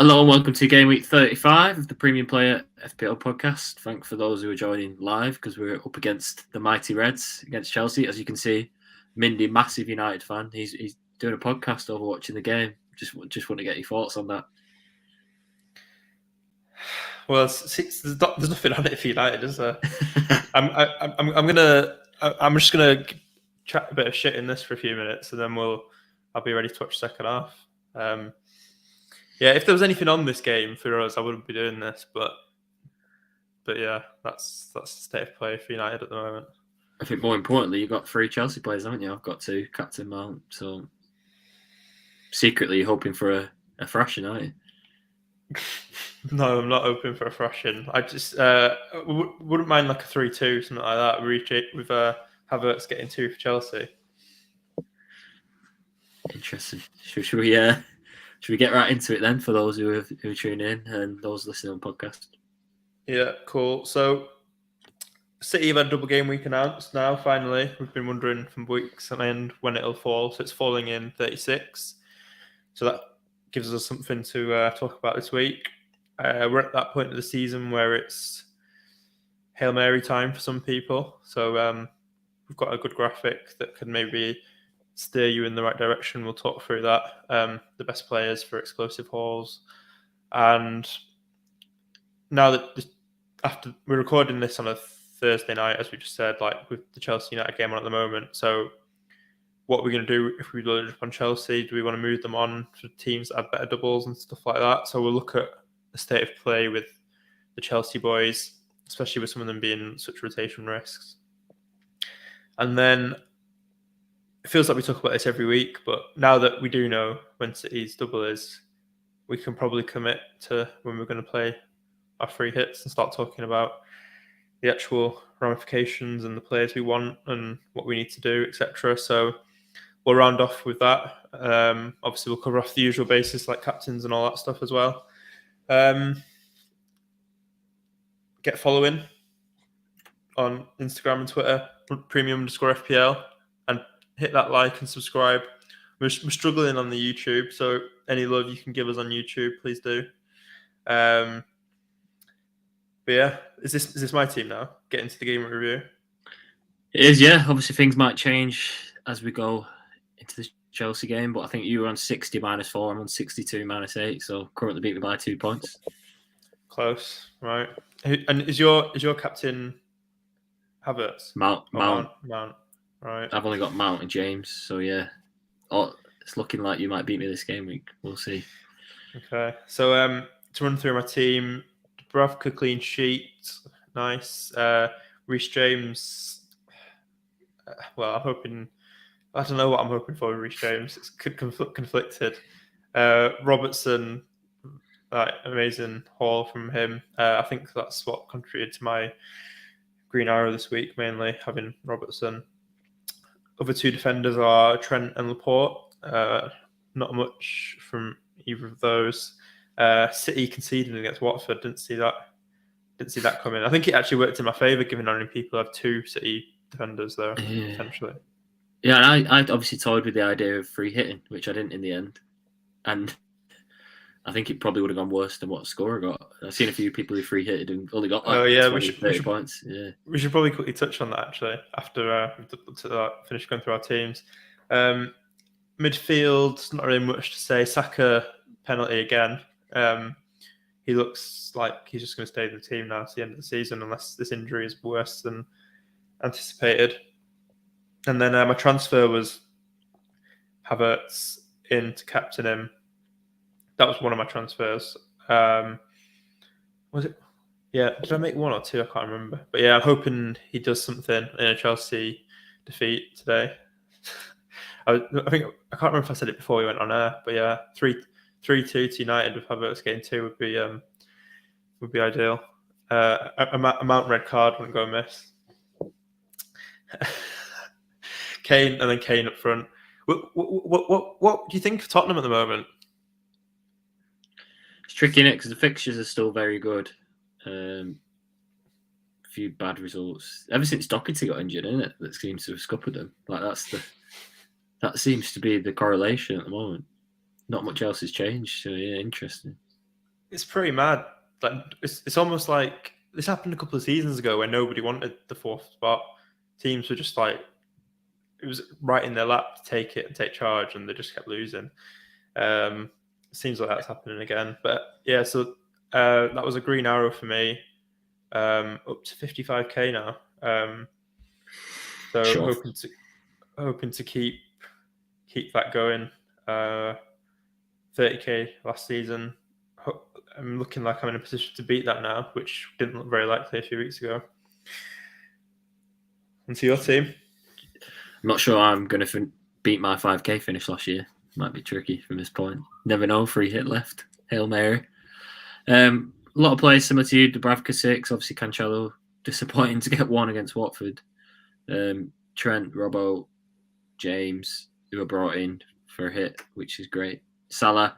Hello and welcome to Gameweek 35 of the Premium Player FPL podcast. Thanks for those who are joining live because we're up against the mighty Reds against Chelsea. As you can see, Mindy, massive United fan. He's doing a podcast over watching the game. Just want to get your thoughts on that. Well, there's nothing on it for United, is there? I'm just gonna chat a bit of shit in this for a few minutes, and then I'll be ready to watch second half. Yeah, if there was anything on this game for us, I wouldn't be doing this. But yeah, that's the state of play for United at the moment. I think more importantly, you've got 3 Chelsea players, haven't you? I've got 2, Captain Mount. So secretly, you're hoping for a thrashing, aren't you? No, I'm not hoping for a thrashing. I just wouldn't mind like a 3-2, something like that. With Havertz getting 2 for Chelsea. Interesting. Should we get right into it then for those who tune in and those listening on podcast? Yeah, cool. So City have had a double game week announced now, finally. We've been wondering from weeks on end when it'll fall. So it's falling in 36. So that gives us something to talk about this week. We're at that point of the season where it's Hail Mary time for some people. So we've got a good graphic that can maybe steer you in the right direction. We'll talk through that. The best players for explosive hauls. And now that after we're recording this on a Thursday night, as we just said, like with the Chelsea United game on at the moment. So what are we going to do if we load up on Chelsea? Do we want to move them on for teams that have better doubles and stuff like that? So we'll look at the state of play with the Chelsea boys, especially with some of them being such rotation risks. And then it feels like we talk about this every week, but now that we do know when City's double is, we can probably commit to when we're going to play our free hits and start talking about the actual ramifications and the players we want and what we need to do, etc. So we'll round off with that. Obviously, we'll cover off the usual basis like captains and all that stuff as well. Get following on Instagram and Twitter, premium_FPL, and hit that like and subscribe. We're struggling on the YouTube, so any love you can give us on YouTube, please do. But yeah, is this my team now? Get into the game review. It is, yeah. Obviously, things might change as we go into the Chelsea game, but I think you were on 60 -4. I'm on 62 -8, so currently beating by 2 points. Close, right? And is your captain Havertz? Mount. Right. I've only got Mount and James, so yeah. Oh, it's looking like you might beat me this game week. We'll see. Okay, so to run through my team, Dubravka clean sheet, nice. Reece James. Well, I'm hoping. I don't know what I'm hoping for with Reece James. It's conflicted. Robertson, amazing haul from him. I think that's what contributed to my green arrow this week, mainly having Robertson. Other 2 defenders are Trent and Laporte. Not much from either of those. City conceding against Watford. Didn't see that coming. I think it actually worked in my favour, given how many people have 2 City defenders there, potentially. Yeah, and I obviously toyed with the idea of free hitting, which I didn't in the end. And I think it probably would have gone worse than what score I got. I've seen a few people who free hitted and only got 30 points. Yeah, we should probably quickly touch on that actually after finish going through our teams. Midfield, not really much to say. Saka penalty again. He looks like he's just going to stay in the team now to the end of the season unless this injury is worse than anticipated. And then my transfer was Havertz in to captain him. That was one of my transfers. Was it? Yeah, did I make 1 or 2? I can't remember. But yeah, I'm hoping he does something in a Chelsea defeat today. I can't remember if I said it before we went on air, but yeah, 3-2 to United with Havertz getting 2 would be ideal. A Mount red card wouldn't go amiss. Kane up front. What do you think of Tottenham at the moment? It's tricky, innit? Because the fixtures are still very good. A few bad results ever since Doherty got injured, isn't it? That seems to have scuppered them. Like that seems to be the correlation at the moment. Not much else has changed. So yeah, interesting. It's pretty mad. Like it's almost like this happened a couple of seasons ago when nobody wanted the fourth spot. Teams were just like, it was right in their lap to take it and take charge, and they just kept losing. Seems like that's happening again. But yeah, so that was a green arrow for me. Up to 55k now. So Sure. hoping to keep that going. 30k last season. I'm looking like I'm in a position to beat that now, which didn't look very likely a few weeks ago. And to your team? I'm not sure I'm going to beat my 5k finish last year. Might be tricky from this point. Never know. 3 hit left. Hail Mary. A lot of players similar to you. Dubravka 6. Obviously, Cancelo. Disappointing to get 1 against Watford. Trent, Robbo, James, who were brought in for a hit, which is great. Salah,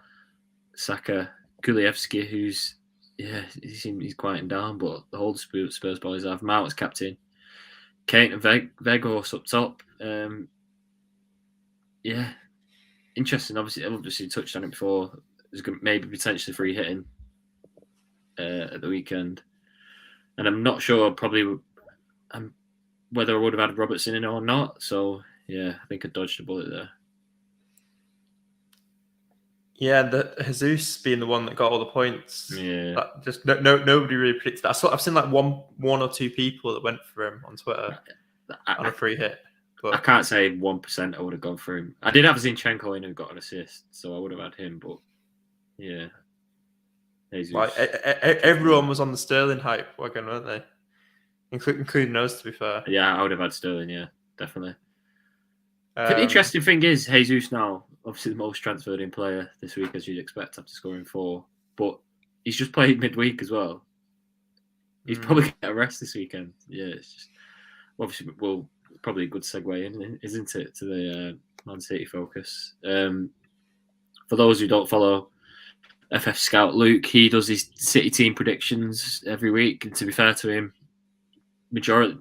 Saka, Kulievski, who's he's quieting down, but the whole Spurs boys have. Mount as captain. Kane and Veghorst up top. Interesting. Obviously touched on it before. There's maybe potentially free hitting at the weekend, and I'm not sure whether I would have had Robertson in or not. So yeah, I think I dodged a bullet there. Yeah, the Jesus being the one that got all the points. Yeah, that just nobody really predicted that. I've seen like one or two people that went for him on Twitter on a free hit. But I can't say 1% I would have gone for him. I did have Zinchenko in who got an assist, so I would have had him. But yeah, Jesus. Like everyone was on the Sterling hype wagon, weren't they? Including us, to be fair. Yeah, I would have had Sterling. Yeah, definitely. The interesting thing is Jesus now, obviously the most transferred in player this week, as you'd expect after scoring 4. But he's just played midweek as well. He's probably going to get a rest this weekend. Yeah, it's just obviously probably a good segue in, isn't it, to the Man City focus. For those who don't follow FF Scout Luke, he does his City team predictions every week, and to be fair to him, majority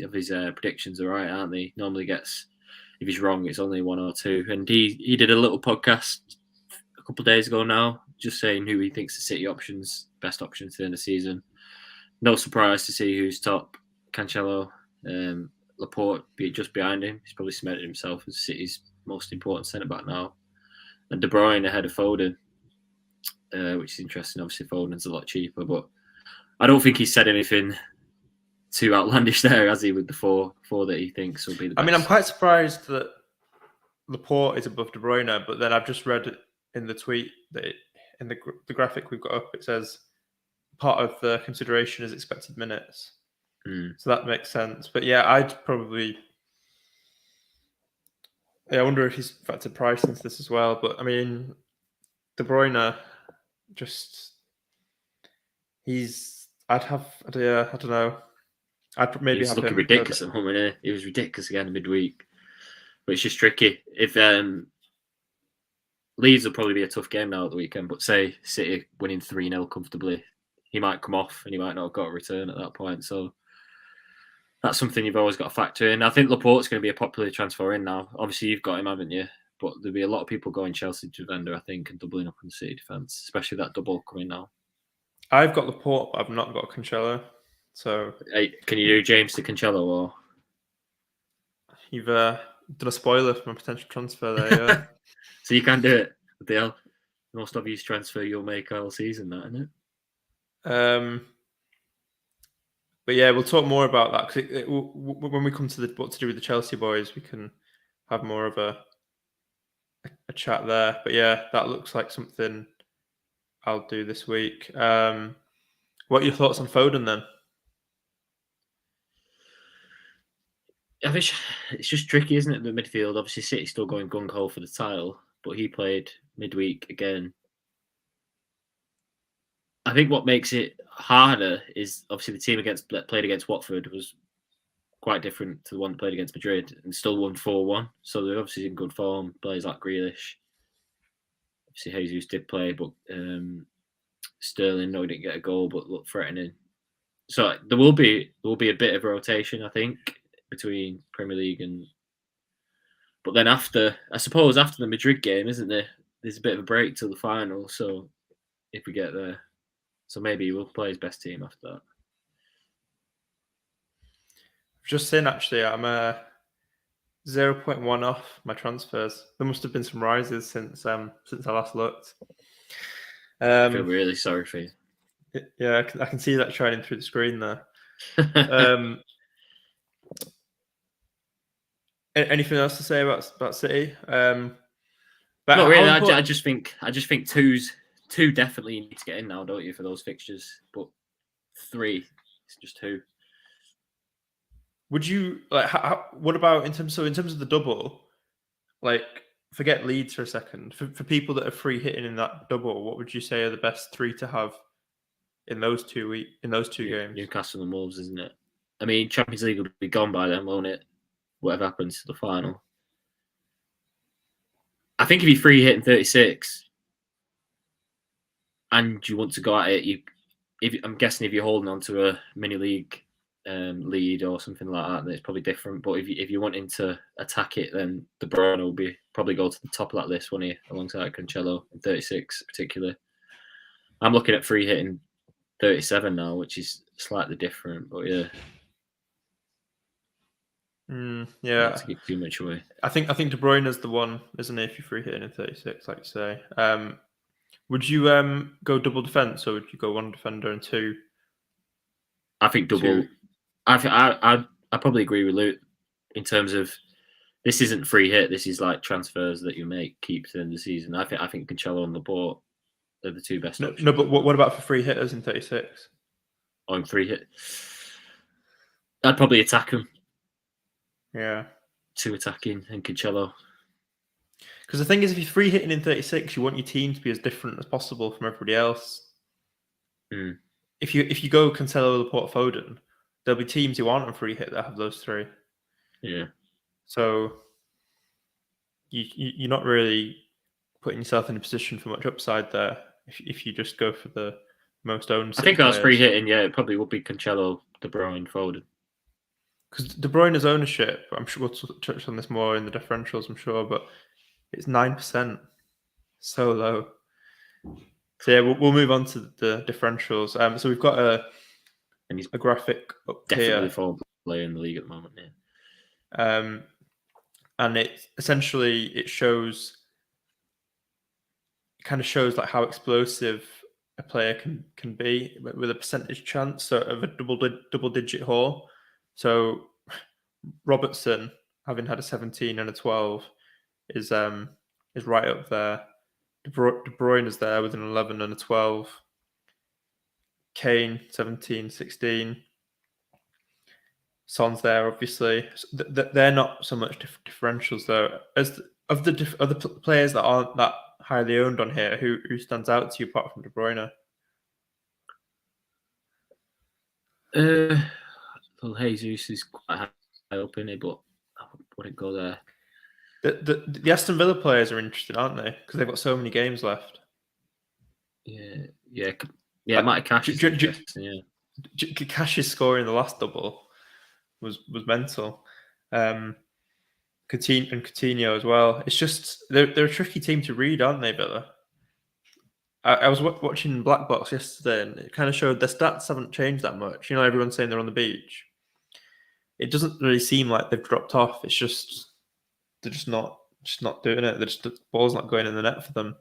of his predictions are right, aren't they? Normally gets, if he's wrong, it's only 1 or 2. And he did a little podcast a couple of days ago now, just saying who he thinks the City best options to the end of the season. No surprise to see who's top. Cancelo, Laporte just behind him. He's probably cemented himself as City's most important centre back now. And De Bruyne ahead of Foden, which is interesting. Obviously, Foden's a lot cheaper, but I don't think he said anything too outlandish there, has he, with the four that he thinks will be the best? I mean, I'm quite surprised that Laporte is above De Bruyne, but then I've just read in the tweet that in the graphic we've got up, it says part of the consideration is expected minutes. So that makes sense. But yeah, I'd probably... Yeah, I wonder if he's factored price into this as well. But I mean, De Bruyne, just... I don't know. I'd maybe He's have looking him ridiculous at the moment. He was ridiculous again in midweek. But it's just tricky. If Leeds will probably be a tough game now at the weekend, but say City winning 3-0 comfortably, he might come off and he might not have got a return at that point. So that's something you've always got to factor in. I think Laporte's going to be a popular transfer in now. Obviously, you've got him, haven't you? But there'll be a lot of people going Chelsea to defender, I think, and doubling up on the City defence, especially that double coming now. I've got Laporte, but I've not got Cancelo. So can you do James to Cancelo, or you've done a spoiler for my potential transfer there? Yeah. So you can do it. The most obvious transfer you'll make all season, that, isn't it? But yeah, we'll talk more about that because when we come to what to do with the Chelsea boys, we can have more of a chat there. But yeah, that looks like something I'll do this week. What are your thoughts on Foden then? I think it's just tricky, isn't it? The midfield, obviously, City's still going gung ho for the title, but he played midweek again. I think what makes it harder is obviously the team played against Watford was quite different to the one that played against Madrid and still won 4-1. So they're obviously in good form. Players like Grealish. Obviously, Jesus did play, but Sterling, no, he didn't get a goal, but looked threatening. So there will be a bit of a rotation, I think, between Premier League and. But then after the Madrid game, isn't there? there's a bit of a break till the final. So if we get there, so maybe we'll play his best team after that. Just saying, actually, I'm 0.1 off my transfers. There must have been some rises since I last looked. I feel really sorry for you. Yeah, I can see that shining through the screen there. Anything else to say about City? Not really. I just think two definitely need to get in now, don't you, for those fixtures? But 3, it's just 2. Would you like? What about in terms of the double? Like, forget Leeds for a second. For people that are free hitting in that double, what would you say are the best 3 to have in those two games? Newcastle and Wolves, isn't it? I mean, Champions League will be gone by then, won't it? Whatever happens to the final. I think if you're free hitting 36 and you want to go at it, I'm guessing if you're holding on to a mini league lead or something like that, then it's probably different. But if you're wanting to attack it, then De Bruyne will probably go to the top of that list, won't he, alongside Cancelo in 36 particularly. I'm looking at free hitting 37 now, which is slightly different, but yeah. Yeah, not to give too much away. I think De Bruyne is the one, isn't it? If you're free hitting in 36, like you say. Would you go double defense, or would you go 1 defender and 2? I think double. I probably agree with Luke in terms of this isn't free hit. This is like transfers that you keep to the end of the season. I think Cancelo and Laporte are the 2 best options. No, but what about for free hitters in 36? On free hit, I'd probably attack them. Yeah. 2 attacking and Cancelo. Because the thing is, if you're free hitting in 36, you want your team to be as different as possible from everybody else. Mm. If you go Cancelo, Laporte, Foden, there'll be teams who aren't on free hit that have those 3. Yeah. So you're not really putting yourself in a position for much upside there if you just go for the most owned. I think I was free hitting. Yeah, it probably would be Cancelo, De Bruyne, Foden. Because De Bruyne's ownership, I'm sure we'll touch on this more in the differentials, I'm sure, but it's 9%. So low. So yeah, we'll move on to the differentials. So we've got a graphic up definitely here. the form player in the league at the moment, yeah. And it essentially shows like how explosive a player can be with a percentage chance of a double digit haul. So Robertson, having had a 17 and a 12, is right up there. De Bruyne is there with an 11 and a 12. Kane, 17, 16. Son's there, obviously. They're not so much differentials, though. Of the players that aren't that highly owned on here, who stands out to you apart from De Bruyne? Well, Jesus is quite high up in it, but I wouldn't go there. The Aston Villa players are interesting, aren't they? Because they've got so many games left. Yeah. Might Cash is interesting. Yeah, Cash's score in the last double was mental. Coutinho as well. It's just they're a tricky team to read, aren't they, Villa? I was watching Black Box yesterday, and it kind of showed their stats haven't changed that much. You know, everyone's saying they're on the beach. It doesn't really seem like they've dropped off. It's just they're just not doing it. The ball's not going in the net for them.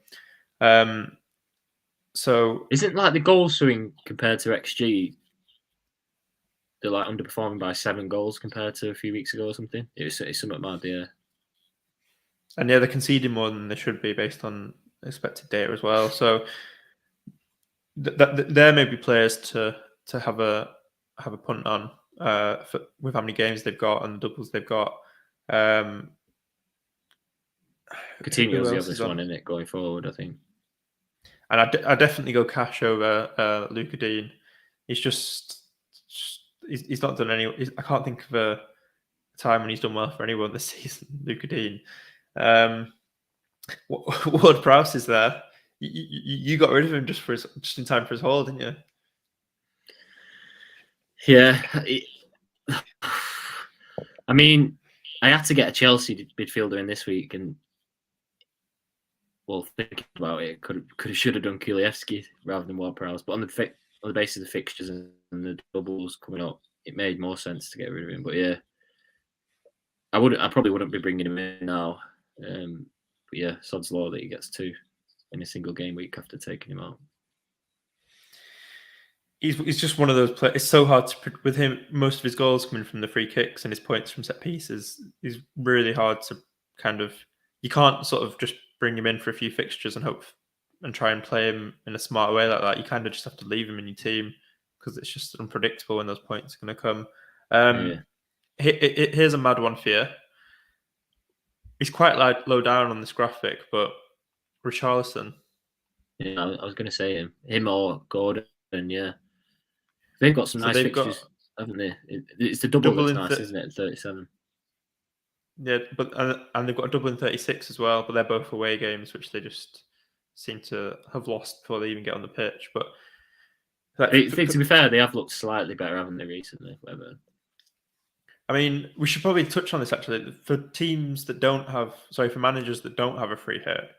So isn't like the goal swing compared to XG? They're like underperforming by 7 goals compared to a few weeks ago or something. It's something mad, yeah. And yeah, they're conceding more than they should be based on expected data as well. So there may be players to have a punt on with how many games they've got and the doubles they've got. Coutinho's the obvious one, isn't it, going forward, I think. And I definitely go Cash over Luca Dean. He's he's not done any. I can't think of a time when he's done well for anyone this season. Luca Dean. Ward Prowse is there. You got rid of him just in time for his haul, didn't you? Yeah. I mean, I had to get a Chelsea midfielder in this week, and well, thinking about it, should have done Kulievski rather than Ward-Prowse. But on the basis of the fixtures and the doubles coming up, it made more sense to get rid of him. But yeah, I probably wouldn't be bringing him in now. But yeah, sod's law that he gets 2 in a single game week after taking him out. He's just one of those players. It's so hard to with him. Most of his goals coming from the free kicks and his points from set pieces. He's really hard to kind of. You can't sort of just bring him in for a few fixtures and hope and try and play him in a smart way like that. You kind of just have to leave him in your team because it's just unpredictable when those points are going to come. Here's a mad one for you. He's quite low down on this graphic, but Richarlison. Yeah, I was going to say him or Gordon. Yeah, they've got some nice fixtures, haven't they? It's the double that's nice, isn't it? 37. Yeah, but and they've got a double in 36 as well, but they're both away games, which they just seem to have lost before they even get on the pitch. But to be fair, they have looked slightly better, haven't they, recently? I mean, we should probably touch on this actually. For teams that don't have, for managers that don't have a free hit,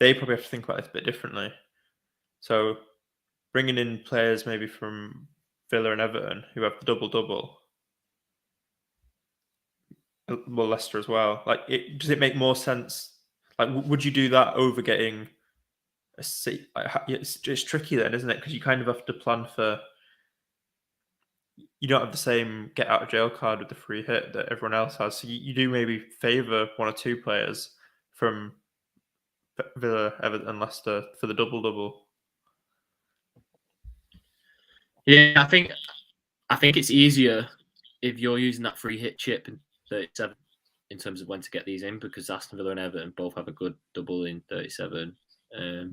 they probably have to think about this a bit differently. So bringing in players maybe from Villa and Everton who have the double-double. Well, Leicester as well. Does it make more sense? Would you do that over getting a seat? It's tricky then, isn't it? Because you kind of have to plan for. You don't have the same get out of jail card with the free hit that everyone else has. So you do maybe favour 1 or 2 players from Villa, Everton, and Leicester for the double-double. Yeah, I think it's easier if you're using that free hit chip in 37 in terms of when to get these in, because Aston Villa and Everton both have a good double in 37. I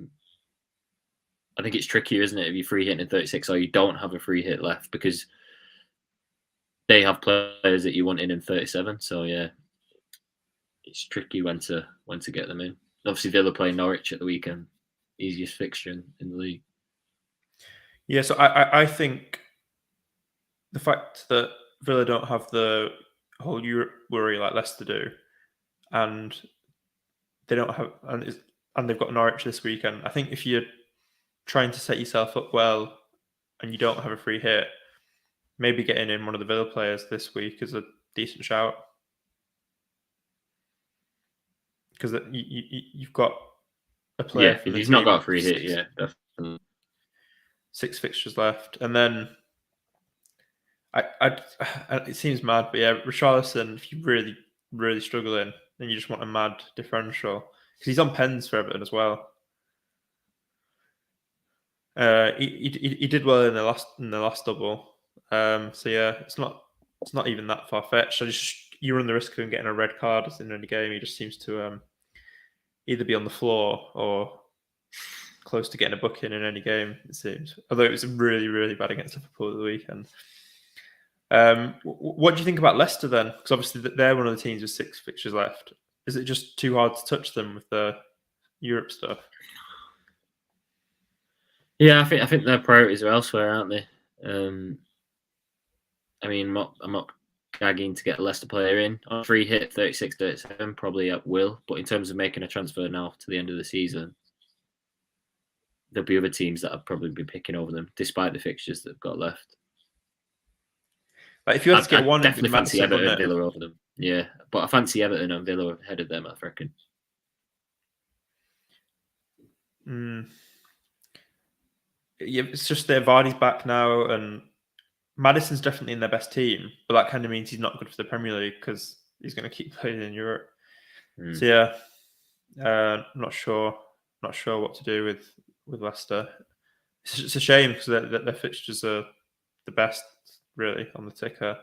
think it's trickier, isn't it, if you're free hitting in 36 or you don't have a free hit left, because they have players that you want in 37. So yeah, it's tricky when to get them in. Obviously, Villa play Norwich at the weekend, easiest fixture in the league. Yeah, so I think the fact that Villa don't have the whole Europe worry like Leicester do, and they don't have, and they've got Norwich this weekend. I think if you're trying to set yourself up well and you don't have a free hit, maybe getting in one of the Villa players this week is a decent shout, because you've got a player. Yeah, if he's not got a free hit, yeah, definitely. 6 fixtures left, and then it seems mad, but yeah, Richarlison, if you're really, really struggling, then you just want a mad differential, because he's on pens for Everton as well. He did well in the last double. So yeah, it's not even that far fetched. You run the risk of him getting a red card in any game. He just seems to either be on the floor or close to getting a booking in any game, it seems. Although it was really, really bad against Liverpool at the weekend. What do you think about Leicester then? Because obviously they're one of the teams with 6 fixtures left. Is it just too hard to touch them with the Europe stuff? Yeah, I think their priorities are elsewhere, aren't they? I mean, I'm not gagging to get a Leicester player in. On free hit 36, 37, probably at will. But in terms of making a transfer now to the end of the season, there'll be other teams that I'll probably be picking over them, despite the fixtures that they've got left. Like if you had to get one, definitely fancy Everton and Villa over them. Yeah, but I fancy Everton and Villa ahead of them, I reckon. Yeah, it's just their Vardy's back now, and Maddison's definitely in their best team, but that kind of means he's not good for the Premier League because he's going to keep playing in Europe. So yeah, not sure what to do with Leicester. It's a shame because their fixtures are the best really on the ticker.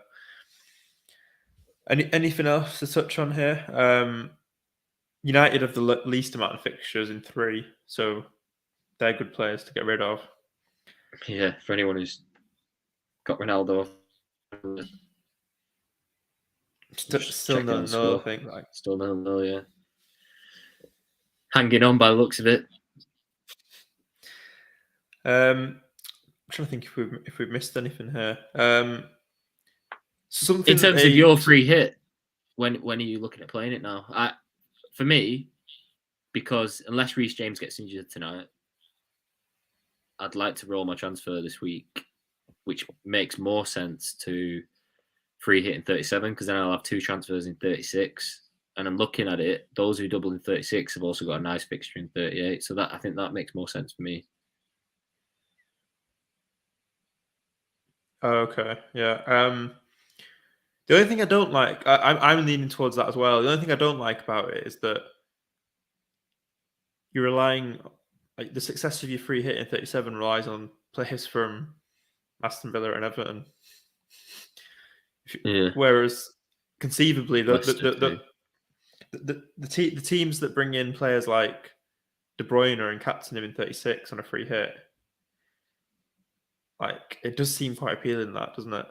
Anything else to touch on here? United have the least amount of fixtures in 3, so they're good players to get rid of. Yeah, for anyone who's got Ronaldo. Still 0-0, I think. Still 0-0, yeah. Hanging on by the looks of it. I'm trying to think if we've missed anything here. In terms of your free hit, when are you looking at playing it now? For me, because unless Reece James gets injured tonight, I'd like to roll my transfer this week, which makes more sense to free hit in 37 because then I'll have 2 transfers in 36. And I'm looking at it; those who double in 36 have also got a nice fixture in 38. So I think that makes more sense for me. Okay, yeah. The only thing I don't like, I'm leaning towards that as well. The only thing I don't like about it is that you're relying, like the success of your free hit in 37 relies on players from Aston Villa and Everton. Yeah. Whereas conceivably, Leicester too. the teams that bring in players like De Bruyne and captain him in 36 on a free hit, like it does seem quite appealing, that doesn't it?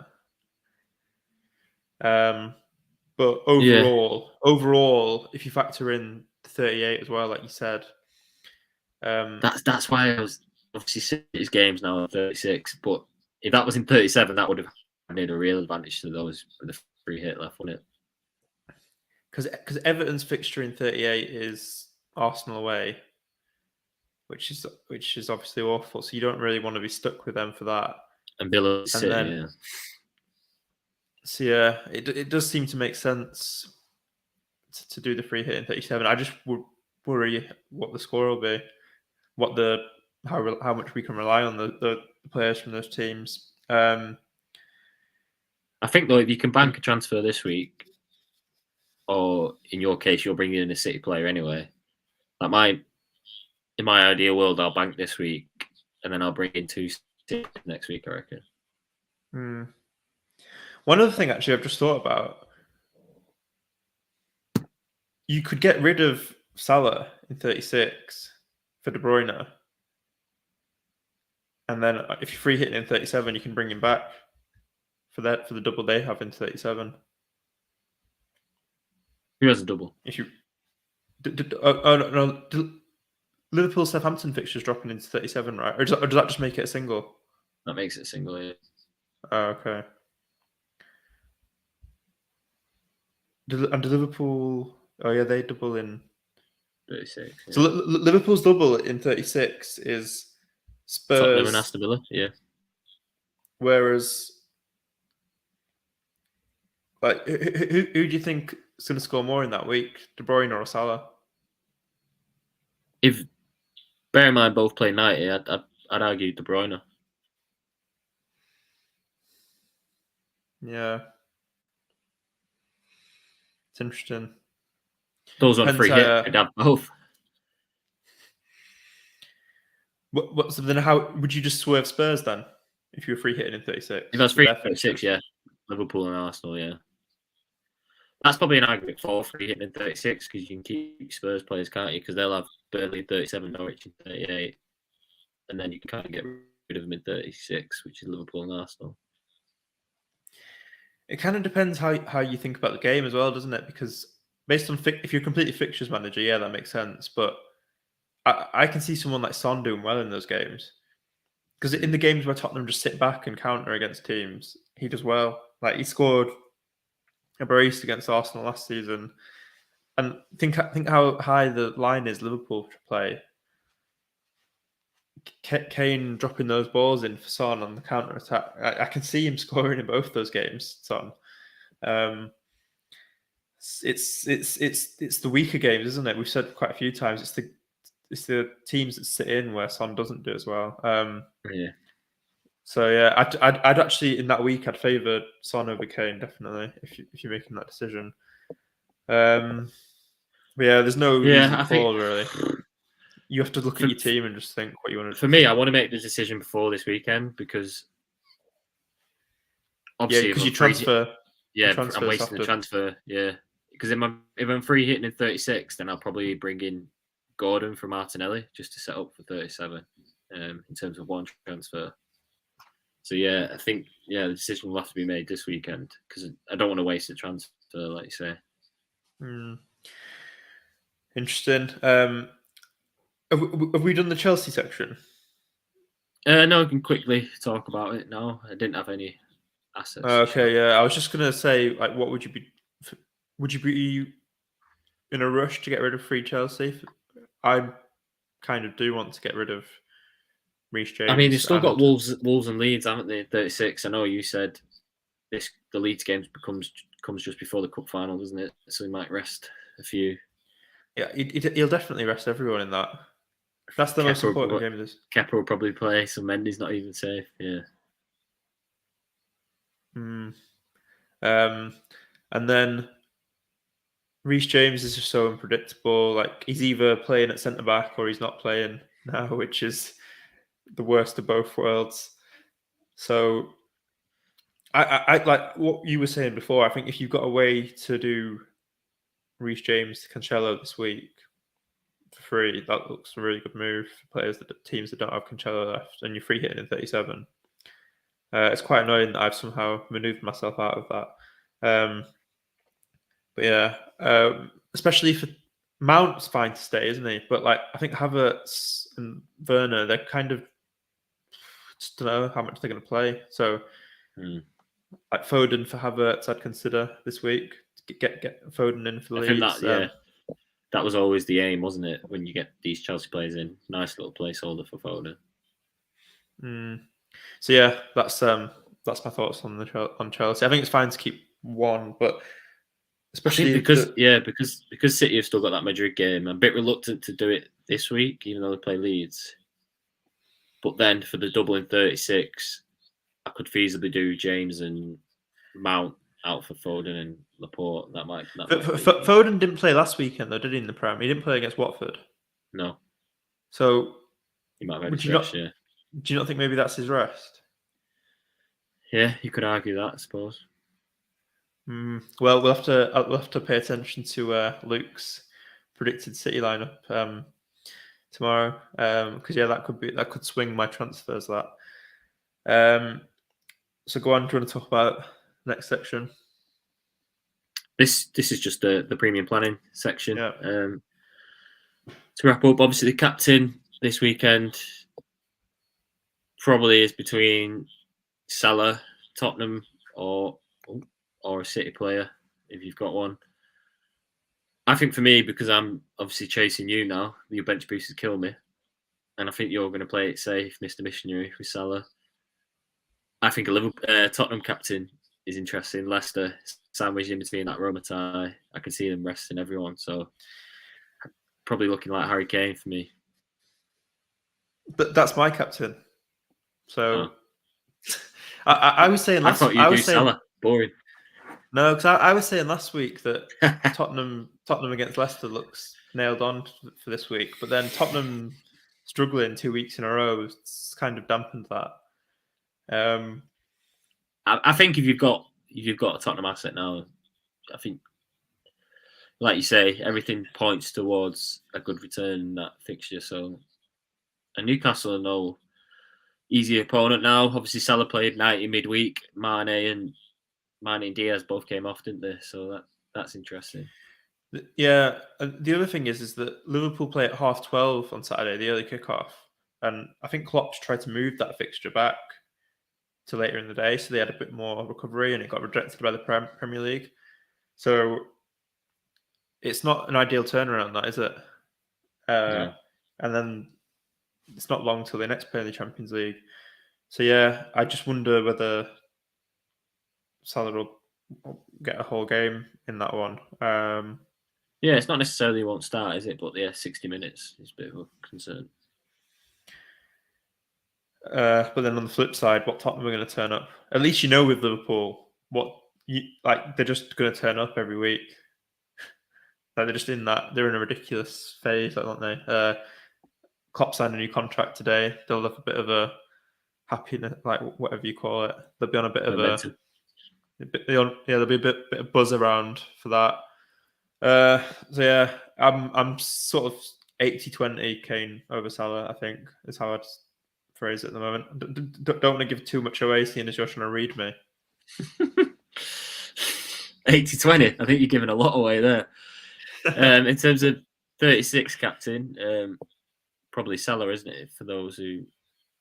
But overall, if you factor in the 38 as well, like you said, that's why I was obviously City's games now at 36. But if that was in 37, that would have made a real advantage to those with the free hit left, wouldn't it? Because Everton's fixture in 38 is Arsenal away, which is obviously awful. So you don't really want to be stuck with them for that. And Villa And City, then, yeah. so yeah, it does seem to make sense to do the free hit in 37. I just would worry what the score will be, how much we can rely on the players from those teams. I think though, if you can bank a transfer this week, or in your case, you're bringing in a City player anyway. Like in my ideal world, I'll bank this week, and then I'll bring in 2 City next week, I reckon. One other thing, actually, I've just thought about. You could get rid of Salah in 36 for De Bruyne. And then if you free hit in 37, you can bring him back for the double they have in 37. Who has a double? If you no, Liverpool Southampton fixtures dropping into 37, right? Or does that just make it a single? That makes it a single, yeah. Oh, okay. And do Liverpool? Oh yeah, they double in 36. Yeah. So Liverpool's double in 36 is Spurs, Tottenham and Aston Villa, yeah. Whereas, like, who do you think is going to score more in that week, De Bruyne or Salah? If bear in mind both play 90, I'd argue De Bruyne. Yeah, it's interesting. Those on free hit could have both. So then how would you just swerve Spurs then if you were free hitting in 36? If that's free 36, yeah. Liverpool and Arsenal, yeah. That's probably an argument for free hitting in 36 because you can keep Spurs players, can't you? Because they'll have Burnley 37, Norwich in 38. And then you can kind of get rid of them in 36, which is Liverpool and Arsenal. It kind of depends how you think about the game as well, doesn't it? Because based on if you're completely fixtures manager, yeah, that makes sense. But I can see someone like Son doing well in those games. Because in the games where Tottenham just sit back and counter against teams, he does well. Like he scored a brace against Arsenal last season, and think how high the line is Liverpool to play. Kane dropping those balls in for Son on the counter attack. I can see him scoring in both those games. Son, it's the weaker games, isn't it? We've said quite a few times. It's the teams that sit in where Son doesn't do as well. Yeah. So yeah, I'd actually in that week I'd favour Son over Kane definitely if you're making that decision. But yeah, there's no easy call really. You have to look at your team and just think what you want to do. For me, I want to make the decision before this weekend because obviously because you transfer. Yeah, I'm wasting the transfer. Yeah, because if I'm free hitting in 36, then I'll probably bring in Gordon for Martinelli just to set up for 37 in terms of one transfer. So yeah, I think the decision will have to be made this weekend because I don't want to waste a transfer, like you say. Interesting. Have we done the Chelsea section? No, I can quickly talk about it now. I didn't have any assets. Okay, yeah. I was just gonna say, like, what would you be? Would you be in a rush to get rid of free Chelsea? I kind of do want to get rid of Reece James. I mean, they've still got Wolves and Leeds, haven't they? 36. I know you said the Leeds game comes just before the cup final, doesn't it? So he might rest a few. Yeah, he'll definitely rest everyone in that. That's the most important game of this. Kepa will probably play, so Mendy's not even safe. Yeah. And then Reece James is just so unpredictable. Like, he's either playing at centre back or he's not playing now, which is the worst of both worlds. So I like what you were saying before. I think if you've got a way to do Reece James to Cancelo this week for free, that looks a really good move for teams that don't have Cancelo left, and you're free hitting in 37. It's quite annoying that I've somehow manoeuvred myself out of that. But yeah, especially for Mount's fine to stay, isn't he? But like, I think Havertz and Werner, they're kind of just don't know how much they're going to play. So, like Foden for Havertz, I'd consider this week. Get Foden in for the Leeds. That was always the aim, wasn't it? When you get these Chelsea players in, nice little placeholder for Foden. So yeah, that's my thoughts on Chelsea. I think it's fine to keep one, but especially because City have still got that Madrid game. I'm a bit reluctant to do it this week, even though they play Leeds. But then for the double in 36, I could feasibly do James and Mount out for Foden and Laporte. Foden didn't play last weekend, though, did he? In the Prem, he didn't play against Watford. No. So he might have had his rest, yeah. Do you not think maybe that's his rest? Yeah, you could argue that, I suppose. Well, we'll have to pay attention to Luke's predicted City lineup tomorrow, because that could swing my transfers. So go on. Do you want to talk about next section? This is just the premium planning section. Yeah. To wrap up, obviously the captain this weekend probably is between Salah, Tottenham, or a City player if you've got one. I think for me, because I'm obviously chasing you now, your bench boosters kill me, and I think you're going to play it safe, Mr. Missionary, with Salah. I think a Tottenham captain is interesting. Leicester sandwiched in between that Roma tie. I can see them resting everyone, so probably looking like Harry Kane for me. But that's my captain. So I was saying last. I thought you'd do Salah. Boring. No, because I was saying last week that Tottenham against Leicester looks nailed on for this week, but then Tottenham struggling 2 weeks in a row has kind of dampened that. I think if you've got a Tottenham asset now, I think, like you say, everything points towards a good return in that fixture. So, and Newcastle are no easy opponent now. Obviously, Salah played 90 midweek. Mane and Diaz both came off, didn't they? So that's interesting. Yeah, and the other thing is that Liverpool play at 12:30 on Saturday, the early kickoff, and I think Klopp's tried to move that fixture back to later in the day, so they had a bit more recovery, and it got rejected by the Premier League. So it's not an ideal turnaround, that is it? No. And then it's not long till they next play in the Champions League. So yeah, I just wonder whether Salah will get a whole game in that one. Yeah, it's not necessarily won't start, is it? But yeah, 60 minutes is a bit of a concern. But then on the flip side, what Tottenham are going to turn up? At least you know with Liverpool, they're just going to turn up every week. Like they're in a ridiculous phase, aren't they? Klopp signed a new contract today. They'll have a bit of a happiness, like whatever you call it. They'll be on a bit of there'll be a bit of buzz around for that. So yeah, I'm sort of 80-20 Kane over Salah, I think, is how I'd phrase it at the moment. Don't want to give too much away, seeing as you're trying to read me. 80-20. I think you're giving a lot away there. In terms of 36 captain, probably Salah, isn't it? For those who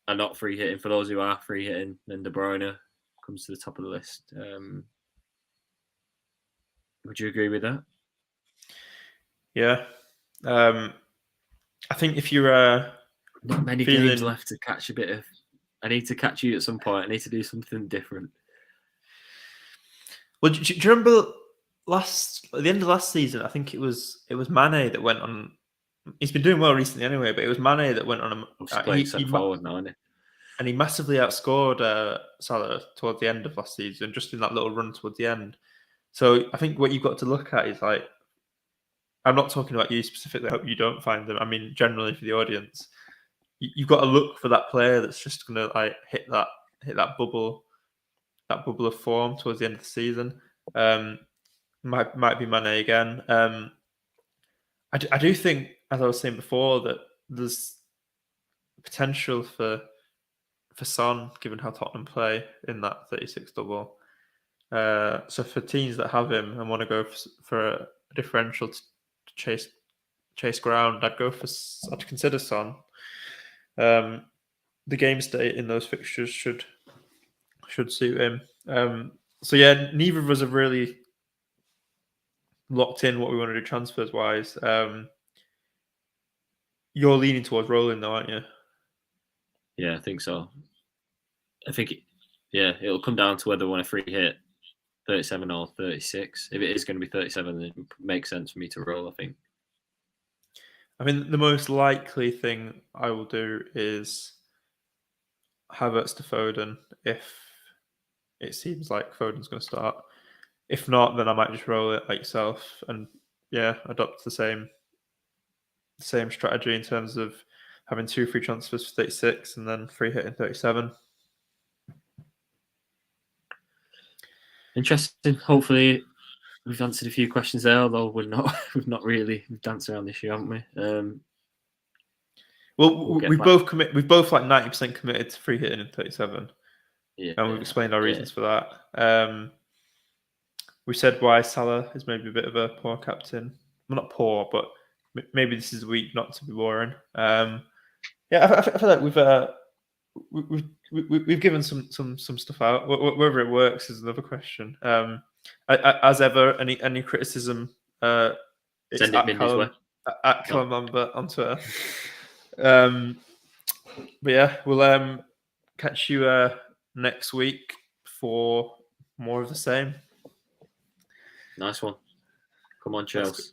are not free hitting, for those who are free hitting, then De Bruyne comes to the top of the list. Would you agree with that? Yeah. I think if you're Not many feeling... games left to catch a bit of. I need to catch you at some point. I need to do something different. Well, do you remember at the end of last season? I think it was Mane that went on. He's been doing well recently anyway, but it was Mane that went on Obviously, playing centre forward now, isn't and he massively outscored Salah towards the end of last season, just in that little run towards the end. So I think what you've got to look at is like, I'm not talking about you specifically. I hope you don't find them. I mean, generally for the audience, you've got to look for that player that's just going to like hit that bubble of form towards the end of the season. Might be Mane again. I do think, as I was saying before, that there's potential for Son, given how Tottenham play in that 36 double. So for teams that have him and want to go for a differential to chase ground, I'd consider Son. The game state in those fixtures should suit him. So yeah, neither of us have really locked in what we want to do transfers wise. You're leaning towards rolling though, aren't you? Yeah, I think so. I think, it'll come down to whether we want a free hit 37 or 36. If it is going to be 37, then it makes sense for me to roll, I think. I mean, the most likely thing I will do is Havertz to Foden if it seems like Foden's going to start. If not, then I might just roll it like yourself and adopt the same strategy in terms of having 2 free transfers for 36 and then free hit in 37. Interesting. Hopefully, we've answered a few questions there, although we've not really danced around the issue, haven't we? We've both like 90% committed to free hitting in 37. Yeah, and we've explained our reasons for that. We said why Salah is maybe a bit of a poor captain. Well, not poor, but maybe this is a week not to be boring. I feel like we've given some stuff out. Whether it works is another question. As ever, any criticism, send it Mindy's way. At Callum Lambert on Twitter. But yeah, we'll catch you next week for more of the same. Nice one. Come on, Chelsea.